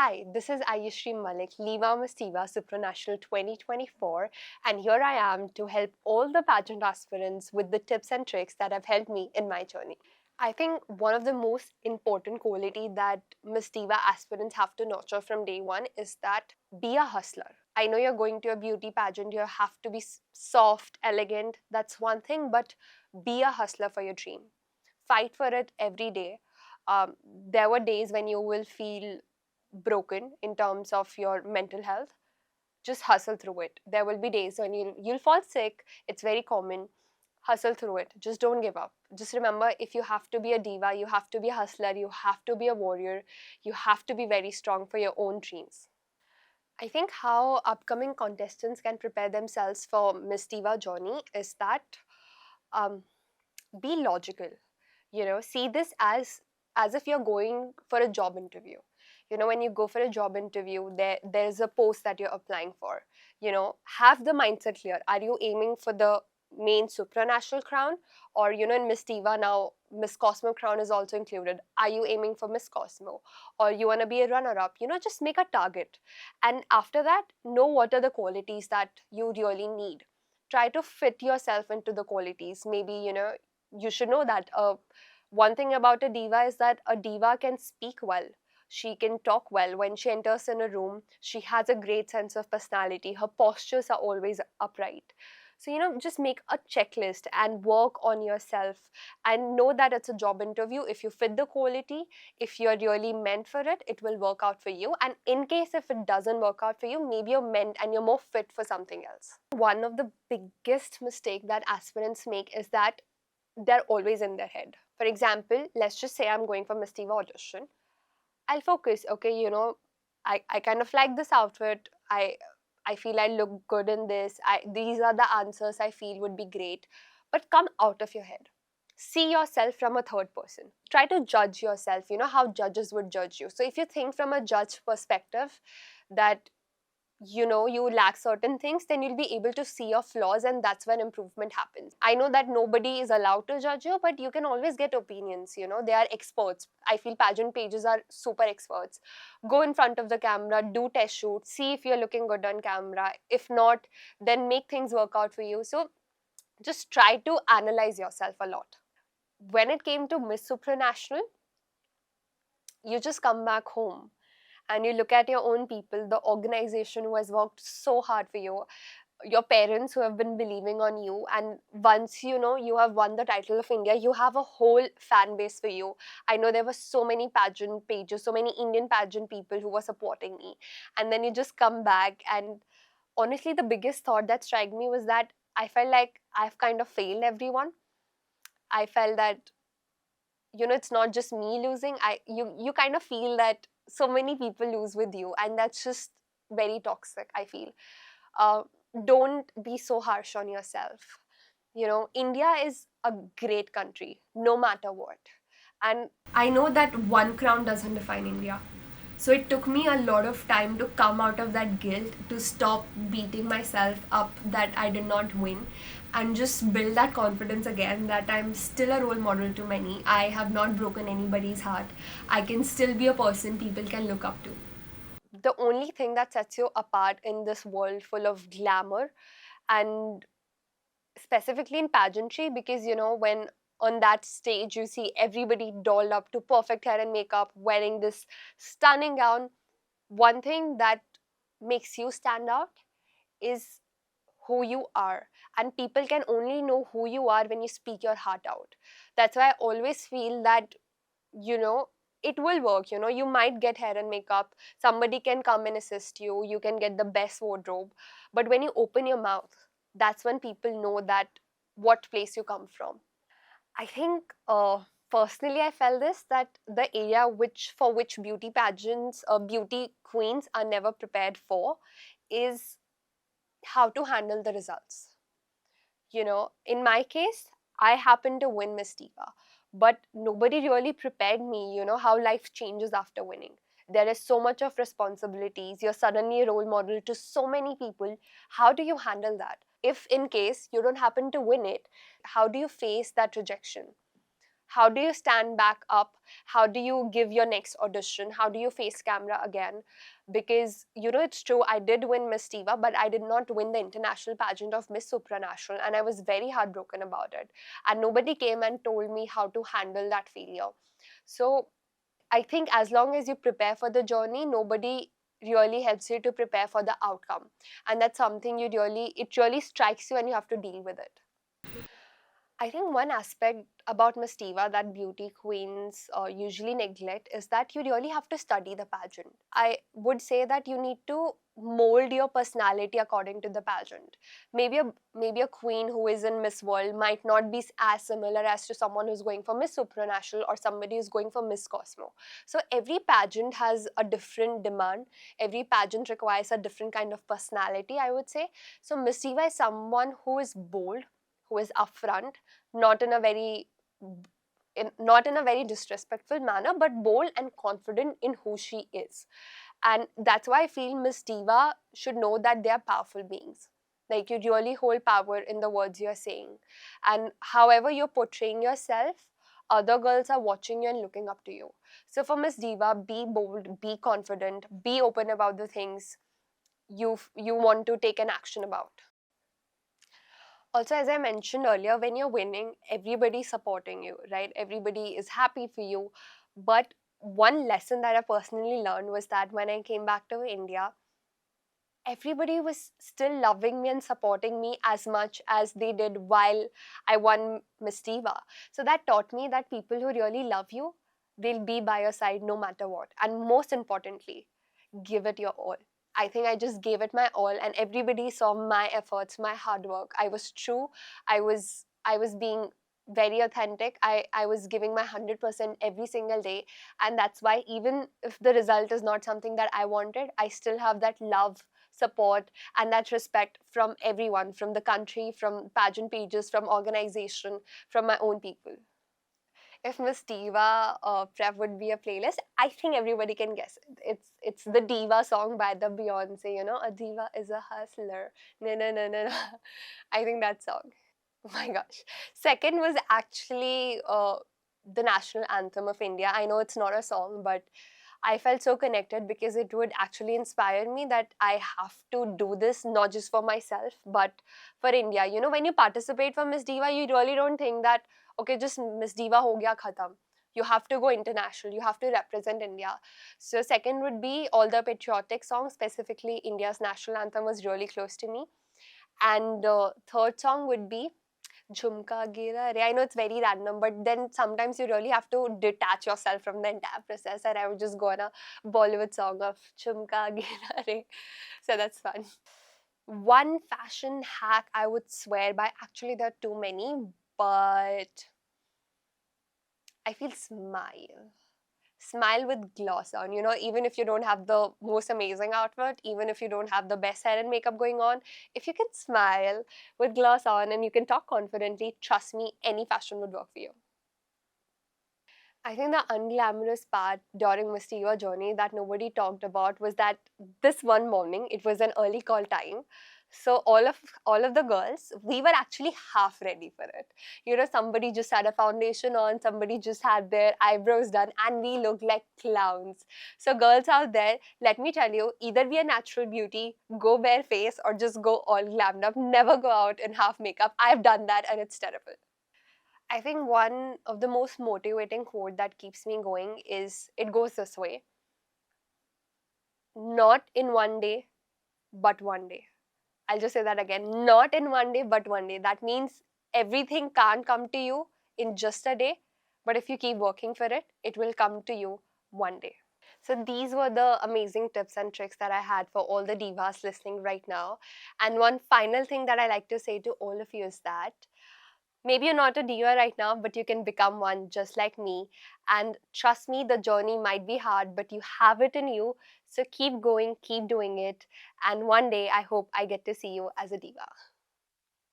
Hi, this is Ayushree Malik, LIVA Miss Diva Supranational 2024, and here I am to help all the pageant aspirants with the tips and tricks that have helped me in my journey. I think one of the most important quality that Miss Diva aspirants have to nurture from day one is that be a hustler. I know you're going to a beauty pageant, you have to be soft, elegant, that's one thing, but be a hustler for your dream. Fight for it every day. There were days when you will feel broken in terms of your mental health. Just hustle through it. There will be days when you'll fall sick. It's very common. Hustle through it. Just don't give up. Just remember, if you have to be a diva, you have to be a hustler, you have to be a warrior, you have to be very strong for your own dreams. I think how upcoming contestants can prepare themselves for Miss Diva journey is that um, be logical. See this as if you're going for a job interview. When you go for a job interview, there's a post that you're applying for. Have the mindset clear. Are you aiming for the main supranational crown, or in Miss Diva now Miss Cosmo crown is also included? Are you aiming for Miss Cosmo, or you want to be a runner up? Just make a target, and after that know what are the qualities that you really need. Try to fit yourself into the qualities. Maybe you should know that one thing about a diva is that a diva can speak well. She can talk well. When she enters in a room, she has a great sense of personality. Her postures are always upright. So, just make a checklist and work on yourself and know that it's a job interview. If you fit the quality, if you're really meant for it, it will work out for you. And in case if it doesn't work out for you, maybe you're meant and you're more fit for something else. One of the biggest mistake that aspirants make is that they're always in their head. For example, let's just say I'm going for Miss Diva audition. I'll focus, okay, I kind of like this outfit. I feel I look good in this. These are the answers I feel would be great. But come out of your head. See yourself from a third person. Try to judge yourself, how judges would judge you. So if you think from a judge perspective that you lack certain things, then you'll be able to see your flaws, and that's when improvement happens. I know that nobody is allowed to judge you, but you can always get opinions. They are experts. I feel pageant pages are super experts. Go in front of the camera, do test shoot, see if you're looking good on camera. If not, then make things work out for you. So just try to analyze yourself a lot. When it came to Miss Supranational, you just come back home and you look at your own people, the organization who has worked so hard for you, your parents who have been believing on you, and once you have won the title of India, you have a whole fan base for you. I know there were so many pageant pages, so many Indian pageant people who were supporting me, and then you just come back, and honestly the biggest thought that struck me was that I felt like I've kind of failed everyone. I felt that it's not just me losing. You kind of feel that so many people lose with you, and that's just very toxic, I feel. uh, don't be so harsh on yourself. India is a great country no matter what, and I know that one crown doesn't define India. So it took me a lot of time to come out of that guilt, to stop beating myself up that I did not win, and just build that confidence again that I'm still a role model to many. I have not broken anybody's heart. I can still be a person people can look up to. The only thing that sets you apart in this world full of glamour, and specifically in pageantry, because when on that stage you see everybody dolled up to perfect hair and makeup, wearing this stunning gown, one thing that makes you stand out is who you are, and people can only know who you are when you speak your heart out. That's why I always feel that you know it will work. You might get hair and makeup, somebody can come and assist you, you can get the best wardrobe, but when you open your mouth, that's when people know that what place you come from. I think personally I felt this, that the area which beauty pageants or beauty queens are never prepared for is how to handle the results. In my case, I happened to win Miss Diva, but nobody really prepared me, how life changes after winning. There is so much of responsibilities. You're suddenly a role model to so many people. How do you handle that? If in case you don't happen to win it, how do you face that rejection? How do you stand back up? How do you give your next audition? How do you face camera again? Because, it's true, I did win Miss Diva, but I did not win the international pageant of Miss Supranational, and I was very heartbroken about it. And nobody came and told me how to handle that failure. So I think as long as you prepare for the journey, nobody really helps you to prepare for the outcome. And that's something it really strikes you and you have to deal with it. I think one aspect about Miss Diva that beauty queens usually neglect is that you really have to study the pageant. I would say that you need to mold your personality according to the pageant. Maybe a queen who is in Miss World might not be as similar as to someone who's going for Miss Supranational or somebody who's going for Miss Cosmo. So every pageant has a different demand. Every pageant requires a different kind of personality, I would say. So Miss Diva is someone who is bold, who is upfront, not in a very not in a very disrespectful manner, but bold and confident in who she is. And that's why I feel Miss Diva should know that they are powerful beings. Like, you really hold power in the words you're saying. And however you're portraying yourself, other girls are watching you and looking up to you. So for Miss Diva, be bold, be confident, be open about the things you want to take an action about. Also, as I mentioned earlier, when you're winning, everybody's supporting you, right? Everybody is happy for you. But one lesson that I personally learned was that when I came back to India, everybody was still loving me and supporting me as much as they did while I won Miss Diva. So that taught me that people who really love you, they'll be by your side no matter what. And most importantly, give it your all. I think I just gave it my all, and everybody saw my efforts, my hard work. I was true. I was being very authentic. I was giving my 100% every single day, and that's why even if the result is not something that I wanted, I still have that love, support, and that respect from everyone, from the country, from pageant pages, from organization, from my own people. If Miss Diva Prep would be a playlist, I think everybody can guess it. It's the Diva song by the Beyonce, a diva is a hustler. No, no, no, no, no. I think that song. Oh my gosh. Second was actually the national anthem of India. I know it's not a song, but I felt so connected because it would actually inspire me that I have to do this not just for myself, but for India. When you participate for Miss Diva, you really don't think that, okay, just Miss Diva ho gaya khatam. You have to go international. You have to represent India. So second would be all the patriotic songs, specifically India's national anthem was really close to me. And third song would be Jhumka Gira Re. I know it's very random, but then sometimes you really have to detach yourself from the entire process. And I would just go on a Bollywood song of Jhumka Gira Re. So that's fun. One fashion hack I would swear by, actually, there are too many, but I feel smile. Smile with gloss on, even if you don't have the most amazing outfit, even if you don't have the best hair and makeup going on, if you can smile with gloss on and you can talk confidently, trust me, any fashion would work for you. I think the unglamorous part during Miss Diva journey that nobody talked about was that this one morning, it was an early call time. So all of the girls, we were actually half ready for it. Somebody just had a foundation on, somebody just had their eyebrows done, and we looked like clowns. So girls out there, let me tell you, either be a natural beauty, go bare face, or just go all glammed up. Never go out in half makeup. I've done that and it's terrible. I think one of the most motivating quote that keeps me going is, it goes this way: not in one day, but one day. I'll just say that again: not in one day, but one day. That means everything can't come to you in just a day, but if you keep working for it, it will come to you one day. So these were the amazing tips and tricks that I had for all the divas listening right now. And one final thing that I like to say to all of you is that maybe you're not a diva right now, but you can become one just like me. And trust me, the journey might be hard, but you have it in you. So keep going, keep doing it. And one day, I hope I get to see you as a diva.